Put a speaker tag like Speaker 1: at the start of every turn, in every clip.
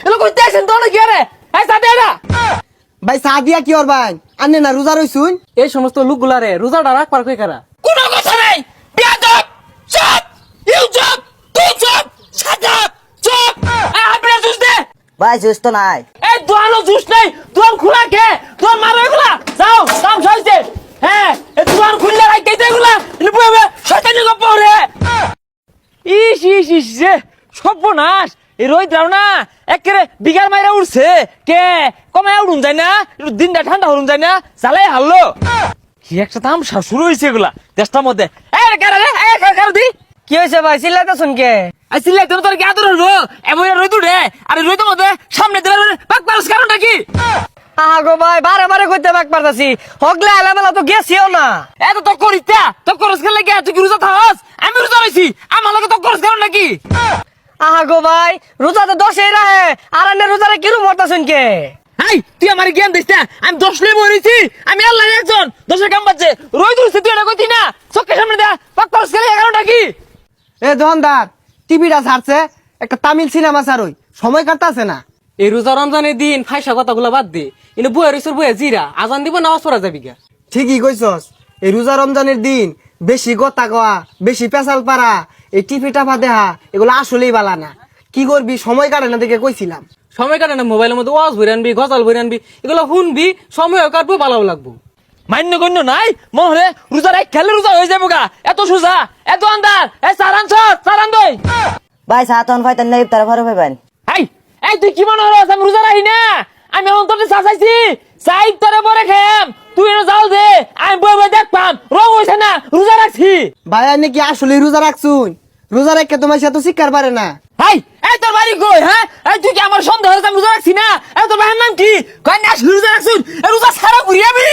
Speaker 1: এলো কইতে আছেন তো নাকি আরে এই সাথে এটা
Speaker 2: ভাই চা দিয়া কি ওর ভাই আনে না রোজা রইছুন
Speaker 3: এই সমস্ত লোকগুলারে রোজাটা রাখবার কই কারা?
Speaker 1: কোনো কথা নাই বেয়াদব চুপ ইউ চুপ তুই চুপ শাট আপ চুপ এই আপনি জুস দে
Speaker 4: ভাই জুস তো নাই।
Speaker 1: এই দোয়ানো জুস নাই দোয়ান খোলা কে দোয়ান মারো এগুলা যাও কাম সইছে হ্যাঁ এই দোয়ান খুললে রাখতে এগুলা লুপবে শয়তানি গপ রে ইস ইস ইস রে সর্বনাশ এই রোদ দাও না একেবারে বিঘার মাইরা উঠছে কে কমে উড়ুন যায় না একটু দিনটা ঠান্ডা হলুন যায় না চালাই হারলো কি একটা তামসা শুরু হয়েছে এগুলা দেশটার মধ্যে এই কারা রে এই কারা দি
Speaker 3: কি হয়েছে ভাই চিল্লাতে শুনকে?
Speaker 1: আসলে তোর কি আদর হলো এমন রোদ উঠে আর রোদের মধ্যে সামনে দেবার পাক পারস কারণটা কি
Speaker 3: আগো ভাই বারে বারে কইতে বাক পারতাছি হগলে আলাবেলা তো গেছিও না।
Speaker 1: এত তো করিতা তো করস গেলে কি তুই কি রোজা থাকস আমি রোজা রইছি আমার লগে তো করস কারণটা কি
Speaker 3: আগো ভাই রোজা তো 10 রাহে আর এনে রোজারে কিরু মরতা শুনকে?
Speaker 1: হাই তুই আমার জ্ঞান দিস না আমি 10 লে মরেছি আমি আল্লাহর একজন 10 কাম বাজছে রোদ উঠছে তুই এটা কইতি না চোখের সামনে দে পাক পারস গেলে কারণটা কি
Speaker 2: এ দোকানদার টিভিটা ছাড়ছে একটা তামিল সিনেমা ছাড়ই সময় কাটতাছে না।
Speaker 3: এই রোজা রমজানের দিন ফাইসা কথাগুলো বাদ দে ইনে বইয়া রইছর বইয়া জিরা আজান দিব নামাজ পড়া যাবি গা।
Speaker 2: ঠিকই কইছস এই রোজা রমজানের দিন বেশি গতা কওয়া বেশি পেশাল পারা এই টিভি টাফা দেহা এগুলো আসলেই বালা না। কি করবি সময় কাটে না দেখে কইছিলাম।
Speaker 3: সময় কাটে না মোবাইলের মধ্যে ওয়াজ ভরে আনবি গজাল ভরে আনবি এগুলো শুনবি সময় কাটবো ভালো লাগবো।
Speaker 1: মান্য গণ্য নাই মনে হলে রোজা রাখ খেলে রোজা হয়ে যাবো গা এত সোজা এত আন্দার এ সারান দই
Speaker 4: ভাই চা তখন পাইতেন না ইফতারে ঘরে পাইবেন।
Speaker 1: এই এই তুই কি মনে হলো আমি রোজা রাখি না আমি অন্তরে চাচাইছি চাই তোরে পরে খেম তুই এনে যাও দে আমি বই বই দেখ পাম রং হইছে না রোজা রাখছি
Speaker 2: ভাই আমি কি আসলে রোজা রাখছুন? রোজা রেখে তোমার সাথে শিকার পারে না।
Speaker 1: হাই এই তোর বাড়ি কই হ্যাঁ এই তুই কি আমার সন্দেহ হচ্ছে আমি রোজা রাখছি না এই তোর ভাইয়ের নাম কি কই না রোজা রাখছুন রোজা সারা ঘুরি আমি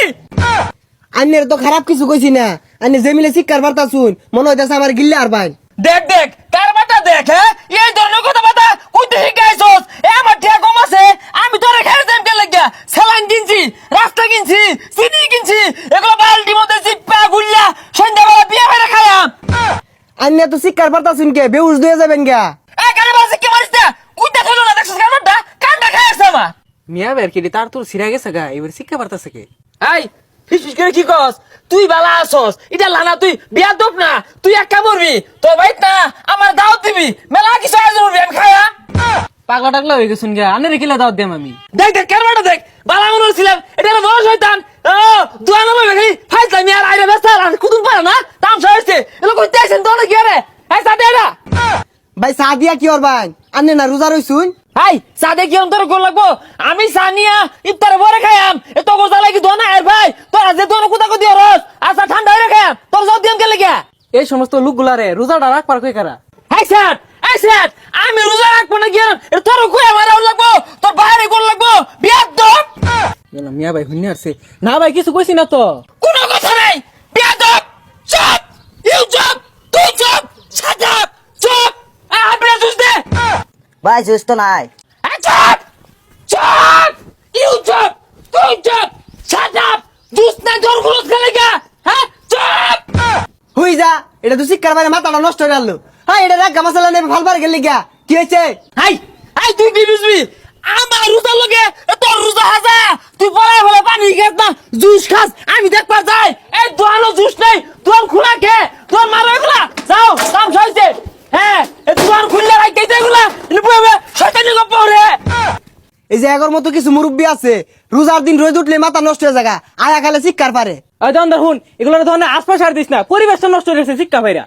Speaker 2: আন্নের তো খারাপ কিছু কইছি না। আন্নে যে মিলে শিকার পারতাছুন মনে হইতাছে আমার গিল্লে আর ভাই।
Speaker 1: দেখ দেখ কার বাটা দেখ হ্যাঁ এই ধরনের কথা বাতা কইতে শিখাইছস এ আমার ঠিয়া কম আছে আমি তোরে খেয়ে দেম কে লাগিয়া স্যালাইন কিনছি রাস্তা কিনছি চিনি কিনছি এগুলো বালতি মধ্যে চিপা গুল্লা সন্ধ্যাবেলা বিয়ে করে খায়াম
Speaker 2: আন্নে তো শিকার পারতাছুন কে বেউস দিয়ে যাবেন গা।
Speaker 1: এই কারে বাসে কি মারিস না কইতে চলো না দেখছস কারণটা কানটা খাইছে আমার
Speaker 3: মিয়া বের কি তার তোর সিরা গেছে গা এবার শিক্ষা পারতাছে কে?
Speaker 1: এই হিসিস করে কি কস তুই বালা আসস এটা লানা তুই বিয়া দপ না তুই একা মরবি তোর বাইত না আমার দাওয়াত দিবি মেলা কিছু আয়োজন করবি আমি খায়া
Speaker 3: পাগলা টাগলা হয়ে গেছুন গা আনের কিলা দাওয়াত দিম আমি।
Speaker 1: দেখ দেখ কেরবাটা দেখ বালা মনে হচ্ছিলাম এটা হলো বড় শয়তান দুয়ানো ভাই ফাইজলাম আর আইরে ব্যস্ত আর কুতুন পারে না তামসা হয়েছে এগুলো কইতে আছেন তো নাকি আরে এই সাথে এটা
Speaker 2: ভাই চা দিয়া কি ওর ভাই আন্নে না রোজা রইছুন?
Speaker 1: হাই সাদে কি অন্তর গোল লাগবো আমি সানিয়া ইফতারে পরে খাইয়াম এত গোজা লাগি দোনা এর ভাই তোরা যে দোনো কুতা কুতি রস আচ্ছা ঠান্ডা হয়ে খাইয়াম তোর যাও দিয়াম কে লাগিয়া
Speaker 3: এই সমস্ত লোকগুলারে রোজাটা রাখবার কই কারা?
Speaker 1: হাই স্যার আমি রোজা রাখবো না গিয়ে তোর কই আমার লাগবো তোর বাইরে গোল লাগবো বিয়াদ দপ
Speaker 3: বললাম মিয়া ভাই হুন্নি আসছে না ভাই কিছু কইছি না তো।
Speaker 1: কোনো কথা নাই বিয়াদ দপ চুপ ইউ চুপ তুই চুপ শাট আপ চুপ আপনি জুস দে
Speaker 4: ভাই জুস তো নাই।
Speaker 1: চুপ চুপ ইউ চুপ তুই চুপ শাট আপ জুস না তোর গুলো খেলে গা হ্যাঁ চুপ
Speaker 2: হই যা এটা তো শিকার পারে মাথাটা নষ্ট হয়ে গেল। হ্যাঁ এটা রাখা মশলা নেবে ফালবার গেলে গা কি হয়েছে?
Speaker 1: হাই তুই কি বুঝবি আমার রোজা লগে তোর রোজা হাজা তুই পড়ায় বলে পানি খাস না জুস খাস আমি দেখবার যাই এই দোয়ানো জুস নেই তোর খোলা খে তোর মারো এগুলা যাও কাম সইছে হ্যাঁ এই দোয়ান খুললে রাখতে এগুলা লুপবে শয়তানি গপ রে
Speaker 2: এই যে এগর মতো কিছু মুরব্বী আছে রোজার দিন রোজ উঠলে মাথা নষ্ট হয়ে যায় আয়া খালে শিকার পারে।
Speaker 3: ওই দোকানদার হুন এগুলো ধরনের আশপাশ আর দিস না পরিবেশটা নষ্ট হয়ে গেছে শিক্ষা ভাইরা।